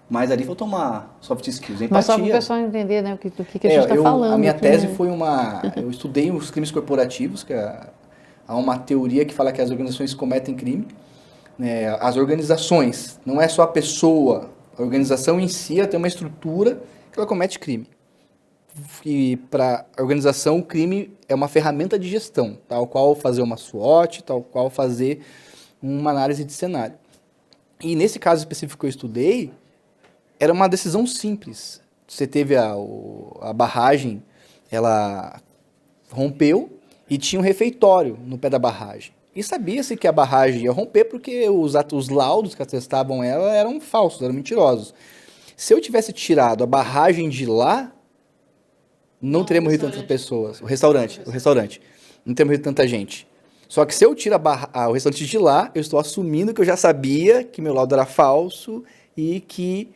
Mas ali faltou uma soft skills, empatia. Mas só para o pessoal entender, né, do que a gente está falando. A minha aqui, tese né? foi eu estudei os crimes corporativos, que há uma teoria que fala que as organizações cometem crime. As organizações, não é só a pessoa, a organização em si, ela tem uma estrutura que ela comete crime. E para a organização, o crime é uma ferramenta de gestão, tal qual fazer uma SWOT, tal qual fazer uma análise de cenário. E nesse caso específico que eu estudei, era uma decisão simples. Você teve a barragem, ela rompeu e tinha um refeitório no pé da barragem. E sabia-se que a barragem ia romper porque os laudos que atestavam ela eram falsos, eram mentirosos. Se eu tivesse tirado a barragem de lá, não teria morrido tantas pessoas. O restaurante. Não teria morrido tanta gente. Só que se eu tiro o restaurante de lá, eu estou assumindo que eu já sabia que meu laudo era falso e que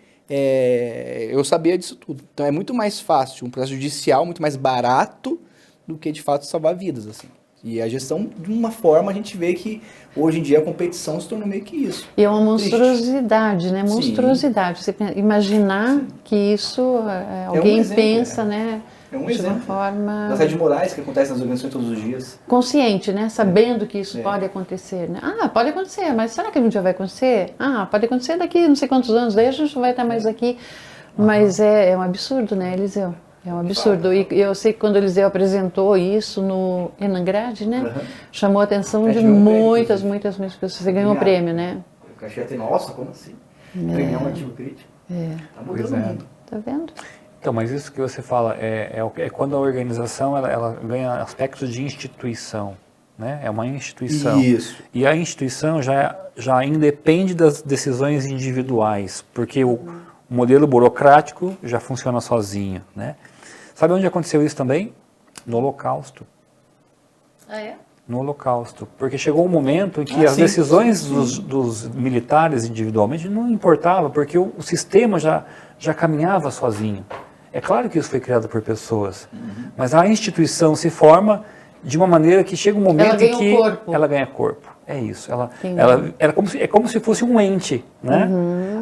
eu sabia disso tudo. Então é muito mais fácil, um processo judicial muito mais barato do que de fato salvar vidas, assim. E a gestão, de uma forma, a gente vê que hoje em dia a competição se tornou meio que isso. E é uma monstruosidade, né? Monstruosidade. Você imaginar que isso alguém exemplo, pensa, né? É um de exemplo. uma forma Das assédios morais que acontecem nas organizações todos os dias. consciente, né? Sabendo que isso pode acontecer, né? Ah, pode acontecer, mas será que um dia vai acontecer? Ah, pode acontecer daqui não sei quantos anos, daí a gente não vai estar mais aqui. Mas é um absurdo, né, Eliseu? É um absurdo. E eu sei que quando o Eliseu apresentou isso no Enangrade, né? Chamou a atenção de muitas pessoas. Você ganhou o prêmio, né? Eu achei até, nossa, como assim? Ganhar um artigo crítico. Tá mudando o mundo. Tá vendo? Então, mas isso que você fala é quando a organização ela ganha aspectos de instituição, né? É uma instituição. Isso. E a instituição já independe das decisões individuais, porque o modelo burocrático já funciona sozinho, né? Sabe onde aconteceu isso também? No Holocausto. Ah, é? No Holocausto. Porque chegou um momento em que as decisões dos militares individualmente não importava, porque o sistema já caminhava sozinho. É claro que isso foi criado por pessoas, mas a instituição se forma de uma maneira que chega um momento em que ela ganha corpo. É isso. É como se fosse um ente, né?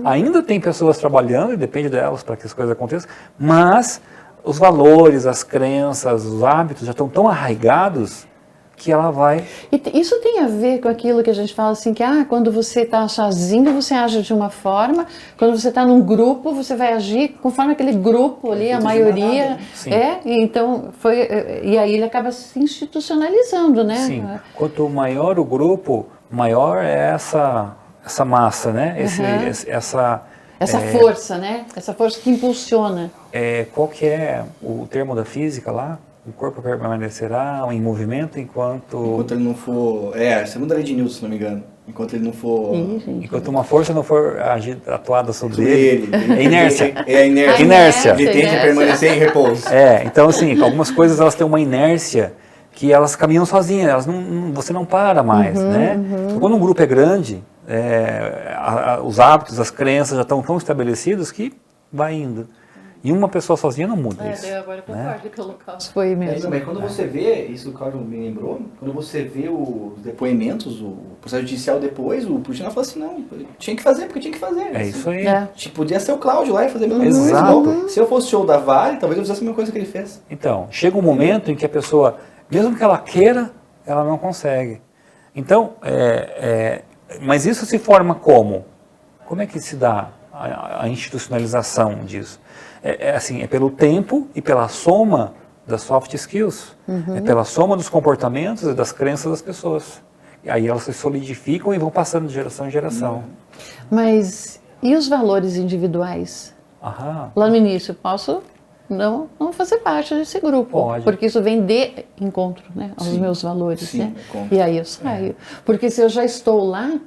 Ainda tem pessoas trabalhando, e depende delas para que as coisas aconteçam, mas os valores, as crenças, os hábitos já estão tão arraigados que ela vai... E isso tem a ver com aquilo que a gente fala assim, que quando você está sozinho, você age de uma forma, quando você está num grupo, você vai agir conforme aquele grupo ali, a maioria... E aí ele acaba se institucionalizando, né? Sim. Quanto maior o grupo, maior é essa massa, né? Essa força, né? Essa força que impulsiona. Qual que é o termo da física lá? O corpo permanecerá em movimento enquanto ele não for... a segunda lei de Newton, se não me engano. Enquanto ele não for... Enquanto uma força não for atuada sobre ele. É inércia. É a inércia. Inércia. Ele tem que permanecer em repouso. Então assim, algumas coisas elas têm uma inércia que elas caminham sozinhas, você não para mais, né? Quando um grupo é grande, os hábitos, as crenças já estão tão estabelecidos que vai indo. E uma pessoa sozinha não muda isso. Agora eu concordo que o Holocausto foi mesmo. Mas quando você vê, isso que o Cláudio me lembrou, quando você vê os depoimentos, o processo judicial depois, o Putin fala assim, não, tinha que fazer, porque tinha que fazer. É isso aí. Podia ser o Cláudio lá e fazer a mesma coisa. Exato. Se eu fosse o show da Vale, talvez eu fizesse a mesma coisa que ele fez. Então, chega um momento em que a pessoa, mesmo que ela queira, ela não consegue. Então, mas isso se forma como? Como é que se dá a institucionalização disso? É pelo tempo e pela soma das soft skills. É pela soma dos comportamentos e das crenças das pessoas. E aí elas se solidificam e vão passando de geração em geração. Mas e os valores individuais? Aham. Lá no início, posso não fazer parte desse grupo. Pode. Porque isso vem de encontro, né, aos Sim. meus valores. Sim, né? encontro. E aí eu saio. Porque se eu já estou lá,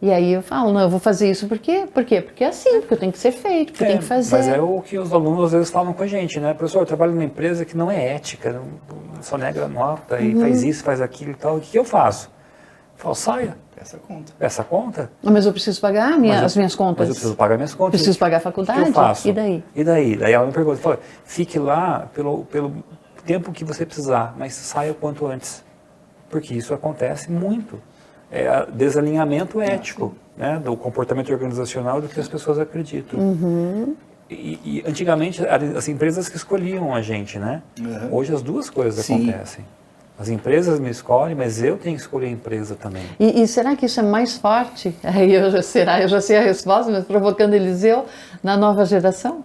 e aí eu falo, não, eu vou fazer isso por quê? Por quê? Porque é assim, porque tem que ser feito, porque tem que fazer. Mas é o que os alunos às vezes falam com a gente, né? Professor, eu trabalho numa empresa que não é ética, só nega nota e faz isso, faz aquilo e tal. O que eu faço? Eu falo, saia, Essa conta. essa conta. Mas eu preciso pagar as minhas contas. Mas eu preciso pagar minhas contas. Preciso pagar a O faculdade. que eu faço? E daí? E daí? Daí ela me pergunta, fala, fique lá pelo tempo que você precisar, mas saia o quanto antes. Porque isso acontece muito. É desalinhamento ético, né, do comportamento organizacional do que as pessoas acreditam. E antigamente, as empresas que escolhiam a gente, né? Hoje as duas coisas Sim. acontecem. As empresas me escolhem, mas eu tenho que escolher a empresa também. E será que isso é mais forte? Aí eu já sei a resposta, mas provocando Eliseu, na nova geração?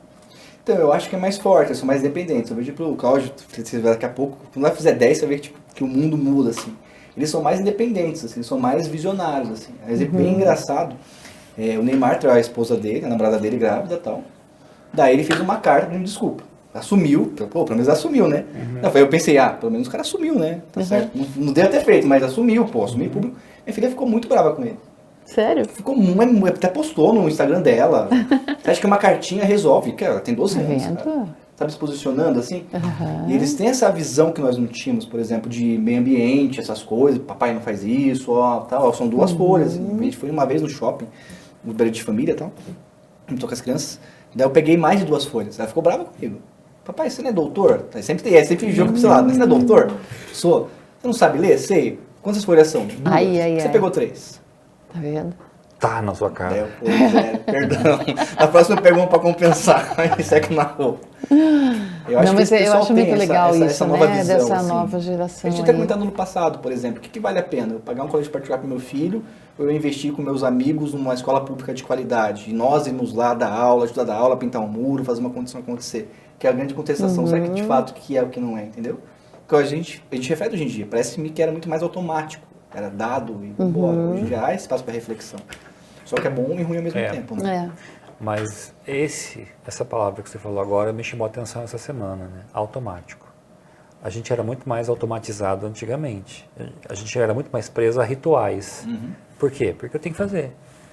Então, eu acho que é mais forte, eu sou mais independente. Eu vejo pro Cláudio, você vai daqui a pouco, quando ela fizer 10, você vai ver que o mundo muda, assim. Eles são mais independentes, assim, eles são mais visionários, assim. Mas é bem engraçado. O Neymar traiu a esposa dele, a namorada dele grávida e tal. Daí ele fez uma carta pedindo desculpa. Assumiu, pô, pelo menos assumiu, né? Não, eu pensei, pelo menos o cara assumiu, né? Tá certo. Não deve ter feito, mas assumiu, pô, assumiu público. Minha filha ficou muito brava com ele. Sério? Ficou muito, até postou no Instagram dela. Você acha que uma cartinha resolve? Cara, ela tem 12 anos. Cara. Sabe, se posicionando assim. E eles têm essa visão que nós não tínhamos, por exemplo, de meio ambiente, essas coisas. Papai não faz isso, ó, tal. São duas folhas. Assim. A gente foi uma vez no shopping, no beira de família e tal. Estou com as crianças. Daí eu peguei mais de 2 folhas. Ela ficou brava comigo. Papai, você não é doutor? Sempre jogo pra esse lado. Você não é doutor? Sou. Você não sabe ler? Sei. Quantas folhas são? 2. Você pegou 3. Tá vendo? Tá na sua cara. Perdão. Na próxima eu pego uma pra compensar. Aí segue na roupa. Eu acho muito legal essa nova né? Visão, Dessa assim. nova geração. A gente até comentando no passado, por exemplo, o que vale a pena? Eu pagar um colégio particular pro meu filho, ou eu investir com meus amigos numa escola pública de qualidade? E nós irmos lá dar aula, ajudar a dar aula, pintar um muro, fazer uma condição acontecer. Que é a grande contestação. Será que de fato que é o que não é, entendeu? Porque a gente reflete hoje em dia. Parece-me que era muito mais automático. Era dado e embora. Hoje em dia há espaço para reflexão. Só que é bom e ruim ao mesmo tempo, né? Mas essa palavra que você falou agora me chamou a atenção essa semana, né? Automático. A gente era muito mais automatizado antigamente. A gente era muito mais preso a rituais. Por quê? Porque eu tenho que fazer.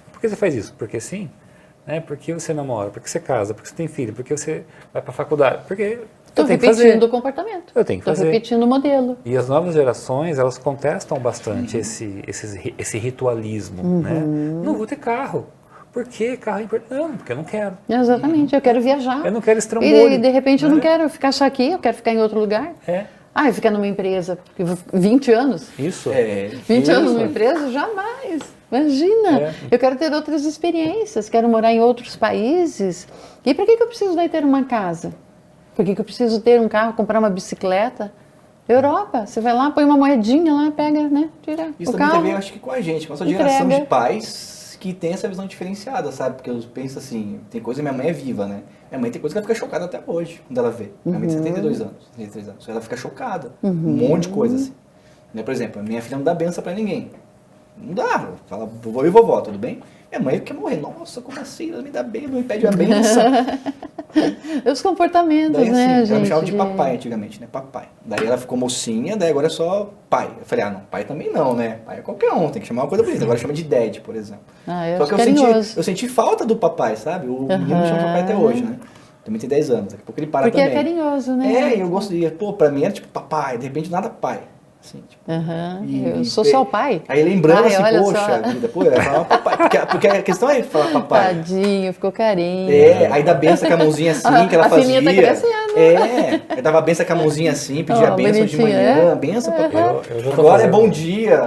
Por que você faz isso? Porque sim. Né? Porque você namora, porque você casa, porque você tem filho, porque você vai para a faculdade. Porque Estou repetindo o comportamento. Eu tenho que fazer. Estou repetindo o modelo. E as novas gerações, elas contestam bastante esse ritualismo, né? Não vou ter carro. Por que carro é importante? Não, porque eu não quero. Exatamente, eu quero viajar. Eu não quero estrambulho. E de repente eu não quero ficar só aqui, eu quero ficar em outro lugar. Ficar numa empresa, 20 anos. Isso. 20 anos numa empresa? Jamais. Imagina. Eu quero ter outras experiências, quero morar em outros países. E para que eu preciso daí ter uma casa? Por que eu preciso ter um carro, comprar uma bicicleta? Europa, você vai lá, põe uma moedinha lá, pega, né? Tira isso o também carro. Também acho que com a gente, com essa geração de pais que tem essa visão diferenciada, sabe? Porque eu penso assim, tem coisa, minha mãe é viva, né? Minha mãe tem coisa que ela fica chocada até hoje, quando ela vê. Minha mãe tem 72 anos, 73 anos. Ela fica chocada. Um monte de coisa, assim. Né? Por exemplo, a minha filha não dá benção pra ninguém. Não dá. Fala, vovô e vovó, tudo bem? Minha mãe quer morrer. Nossa, como assim? Ela me dá bem, não me pede a benção. Os comportamentos, daí, né, assim, gente? Ela me chamava de papai antigamente, né? Papai. Daí ela ficou mocinha, daí agora é só pai. Eu falei, não, pai também não, né? Pai é qualquer um, tem que chamar uma coisa bonita. Agora chama de dad, por exemplo. Só que eu senti falta do papai, sabe? O menino chama papai até hoje, né? Também tem 10 anos, daqui a pouco ele para também. Porque é carinhoso, né? E eu gosto de... Pô, pra mim era tipo papai, de repente nada pai. Assim, tipo, eu sou só o pai. Aí lembrando assim, poxa vida, pô, eu falava papai. Porque a questão é falar papai. Tadinho, ficou carinho. Aí dá a benção com a mãozinha assim, que ela fazia. Tá crescendo. Aí dava a benção com a mãozinha assim, pedia a benção de manhã, benção papai. Agora é bom dia.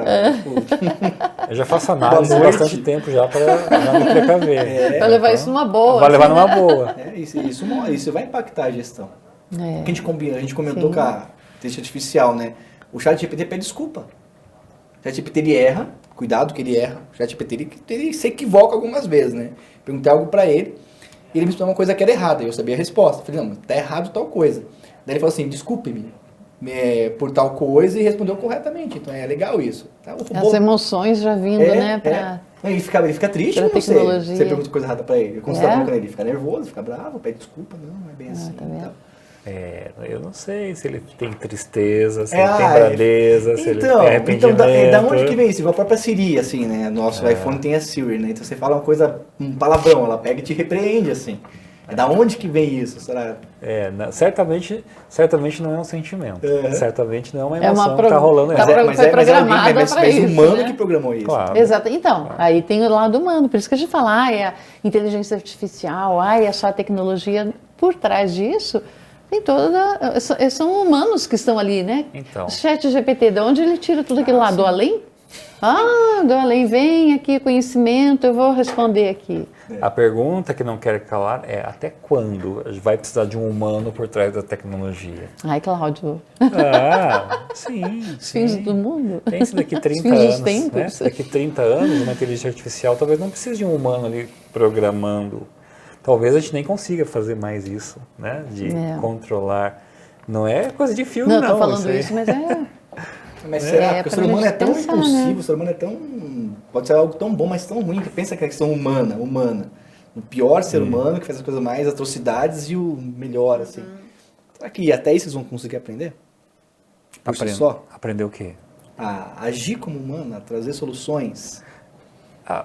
Eu já faço análise há bastante tempo já para me precaver. Vai levar isso numa boa. Vai levar numa boa. Isso vai impactar a gestão. A gente comentou com a inteligência artificial, né? O ChatGPT pede desculpa. O ChatGPT ele erra, cuidado que ele erra. O ChatGPT ele se equivoca algumas vezes, né? Perguntei algo pra ele, e ele me explicou uma coisa que era errada, e eu sabia a resposta. Eu falei, não, tá errado tal coisa. Daí ele falou assim, desculpe-me. por tal coisa e respondeu corretamente. Então é legal isso. Tá? O robô, As emoções já vindo, né? Pra... Ele fica triste pela com você. tecnologia. Você pergunta coisa errada pra ele. Quando você tá falando com ele, fica nervoso, fica bravo, pede desculpa. Não é bem assim. tá vendo? Então. Eu não sei se ele tem tristeza, se ele tem grandeza, se ele tem então, arrependimento. da onde que vem isso? Igual a própria Siri, assim, né? Nosso iPhone tem a Siri, né? Então você fala uma coisa, um palavrão, ela pega e te repreende, assim. É da onde que vem isso, será? Certamente não é um sentimento. Certamente não é uma É uma emoção que está rolando tá nela. foi programada mas pra o isso, humano né? que programou isso. Claro. Exato. Então, aí tem o lado humano. Por isso que a gente fala, é a inteligência artificial, é só a tecnologia. Por trás disso, tem são humanos que estão ali, né? Então. O chat GPT, de onde ele tira tudo aquilo lá? Do além? Do além, vem aqui conhecimento, eu vou responder aqui. A pergunta que não quer calar é até quando vai precisar de um humano por trás da tecnologia? Ai, Cláudio. Sim. Fins do mundo. Pense daqui 30 Fins dos anos. tempos. Né? Daqui 30 anos, uma inteligência artificial talvez não precise de um humano ali programando. Talvez a gente nem consiga fazer mais isso, né? De controlar. Não é coisa de filme, não. Não, estou falando isso, mas Mas será? Porque o ser humano é tão pensar, impulsivo, né? o ser humano é tão... Pode ser algo tão bom, mas tão ruim, que pensa que é questão humana. O pior ser humano, que faz as coisas mais atrocidades, e o melhor, assim. Será que até isso vocês vão conseguir aprender? Por si só? Aprender o quê? A agir como humano, a trazer soluções.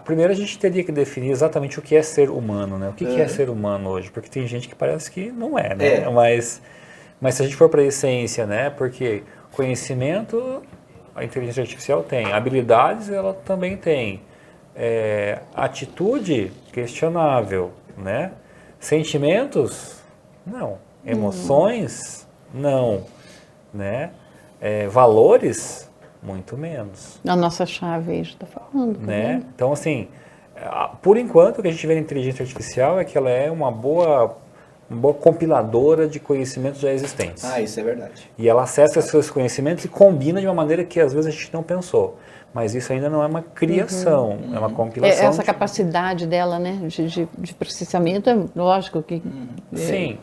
Primeiro a gente teria que definir exatamente o que é ser humano, né? O que é ser humano hoje? Porque tem gente que parece que não é, né? Mas se a gente for para a essência, né? Porque conhecimento, a inteligência artificial tem. Habilidades, ela também tem. Atitude, questionável, né? Sentimentos, não. Emoções, não. Né? Valores, muito menos. A nossa chave aí já está falando. Né? Então, assim, por enquanto, o que a gente vê na inteligência artificial é que ela é uma boa compiladora de conhecimentos já existentes. Isso é verdade. E ela acessa esses conhecimentos e combina de uma maneira que às vezes a gente não pensou. Mas isso ainda não é uma criação, é uma compilação. Essa capacidade dela, né, de processamento, é lógico que Sim.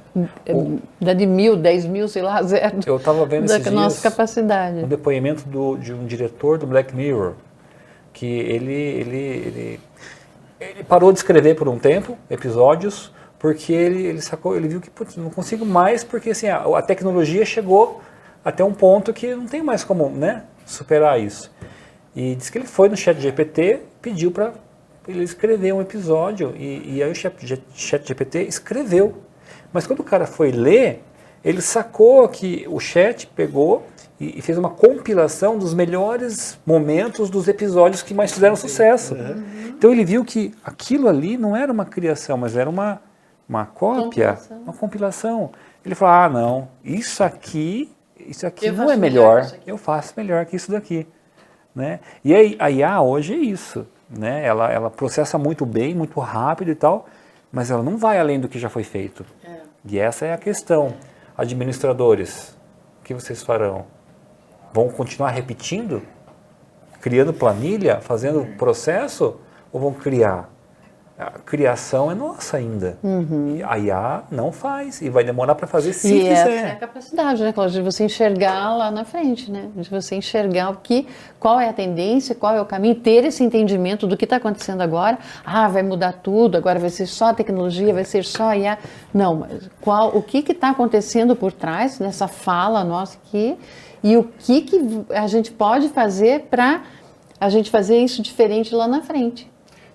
Dá de 1000, 10.000, sei lá, zero. Eu estava vendo esses dias nossa capacidade. um depoimento de um diretor do Black Mirror, que ele parou de escrever por um tempo, episódios, porque ele viu que não consigo mais, porque assim, a tecnologia chegou até um ponto que não tem mais como, né, superar isso. E disse que ele foi no ChatGPT, pediu para ele escrever um episódio, e aí o ChatGPT escreveu. Mas quando o cara foi ler, ele sacou que o chat pegou e fez uma compilação dos melhores momentos dos episódios que mais fizeram sucesso. Então ele viu que aquilo ali não era uma criação, mas era uma cópia, uma compilação. Ele falou, não, isso aqui não é melhor, eu faço melhor que isso daqui. Né? E a IA hoje é isso, né? Ela processa muito bem, muito rápido e tal, mas ela não vai além do que já foi feito. E essa é a questão. Administradores, o que vocês farão? Vão continuar repetindo? Criando planilha? Fazendo processo? Ou vão criar? A criação é nossa ainda. E a IA não faz. E vai demorar para fazer se quiser. Essa é a capacidade, né, Cláudio? De você enxergar lá na frente, né? De você enxergar qual é a tendência, qual é o caminho, ter esse entendimento do que está acontecendo agora. Vai mudar tudo, agora vai ser só a tecnologia, vai ser só a IA. Não, mas o que está acontecendo por trás nessa fala nossa aqui e o que a gente pode fazer para a gente fazer isso diferente lá na frente.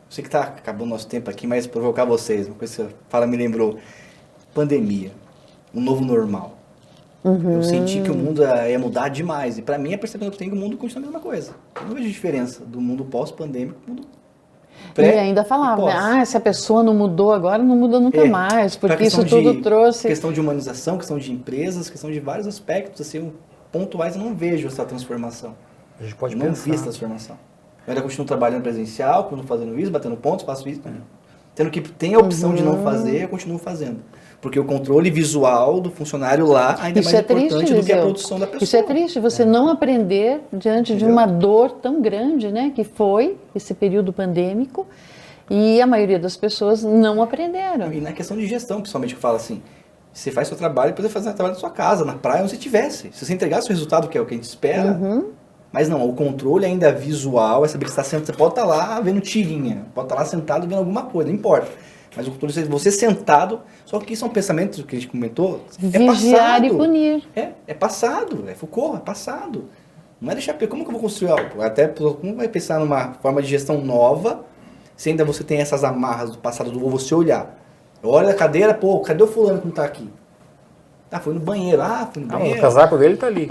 Sei que está acabando o nosso tempo aqui, mas provocar vocês, uma coisa que você fala me lembrou. Pandemia, um novo normal. Eu senti que o mundo ia mudar demais. E para mim, a percepção que eu tenho é que o mundo continua a mesma coisa. Eu não vejo diferença do mundo pós-pandêmico para o mundo pré. E ainda falava, né? Se a pessoa não mudou agora, não muda nunca mais. Porque isso tudo trouxe... Questão de humanização, questão de empresas, questão de vários aspectos. Assim, pontuais, eu não vejo essa transformação. A gente pode não vi essa transformação. Eu ainda continuo trabalhando presencial, continuo fazendo isso, batendo pontos, faço isso. Tendo que tem a opção de não fazer, eu continuo fazendo. Porque o controle visual do funcionário lá ainda é mais importante do que a produção da pessoa. Isso é triste, você não aprender diante de uma dor tão grande, né? Que foi esse período pandêmico. E a maioria das pessoas não aprenderam. E na questão de gestão, principalmente, que fala assim, Você faz seu trabalho e depois vai fazer o trabalho na sua casa, na praia, onde você estivesse. Se você entregasse o resultado, que é o que a gente espera, mas não, o controle ainda visual, é saber que você está sentado, você pode estar lá vendo tirinha, pode estar lá sentado vendo alguma coisa, não importa. Mas o controle é você sentado, só que são pensamentos que a gente comentou, Vigiar e punir. É passado, é Foucault, é passado. Não é deixar, como que eu vou construir algo? Até como vai pensar numa forma de gestão nova, se ainda você tem essas amarras do passado, do você olhar. Olha a cadeira, pô, cadê o fulano que não tá aqui? Ah, foi no banheiro. Ah, foi no banheiro. O casaco dele tá ali.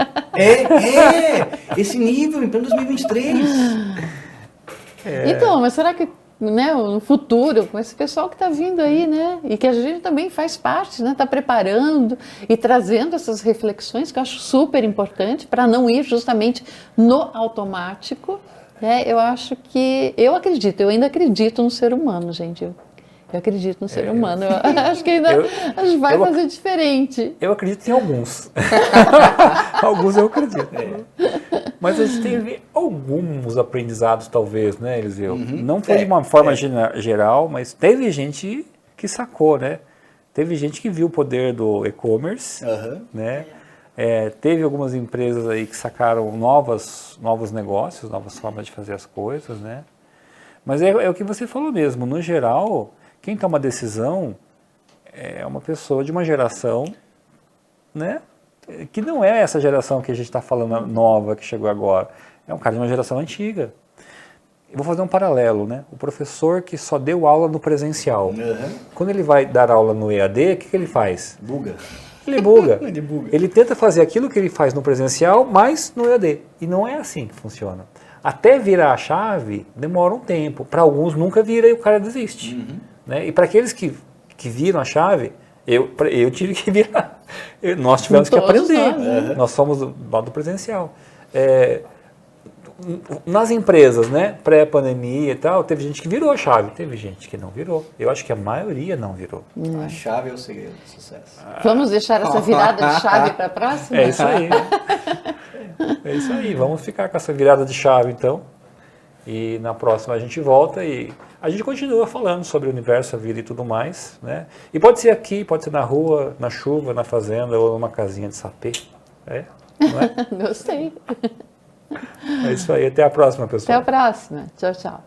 Esse nível, em pleno 2023. Então, mas será que, né, no futuro, com esse pessoal que está vindo aí, né, e que a gente também faz parte, né, está preparando e trazendo essas reflexões que eu acho super importante para não ir justamente no automático, né, eu acho que, eu ainda acredito no ser humano, gente, eu acredito no ser humano, eu acho que ainda a gente vai fazer diferente. Eu acredito em alguns. Alguns eu acredito. Mas a gente teve alguns aprendizados, talvez, né, Eliseu? Não foi de uma forma geral, mas teve gente que sacou, né? Teve gente que viu o poder do e-commerce, né? Teve algumas empresas aí que sacaram novos negócios, novas formas de fazer as coisas, né? Mas é o que você falou mesmo, no geral, quem toma decisão é uma pessoa de uma geração, né? Que não é essa geração que a gente está falando nova, que chegou agora. É um cara de uma geração antiga. Eu vou fazer um paralelo, né? O professor que só deu aula no presencial. Quando ele vai dar aula no EAD, o que ele faz? Buga. Ele buga. Ele buga. Ele tenta fazer aquilo que ele faz no presencial, mas no EAD. E não é assim que funciona. Até virar a chave, demora um tempo. Para alguns nunca vira e o cara desiste. Né? E para aqueles que viram a chave, eu tive que virar. Nós tivemos que aprender. Nós somos do presencial. Nas empresas, né, pré-pandemia e tal, teve gente que virou a chave, teve gente que não virou. Eu acho que a maioria não virou. A chave é o segredo do sucesso. Vamos deixar essa virada de chave para a próxima? É isso aí. É isso aí. Vamos ficar com essa virada de chave, então. E na próxima a gente volta e a gente continua falando sobre o universo, a vida e tudo mais, né? E pode ser aqui, pode ser na rua, na chuva, na fazenda ou numa casinha de sapê. Não é? Gostei. É isso aí. Até a próxima, pessoal. Até a próxima. Tchau, tchau.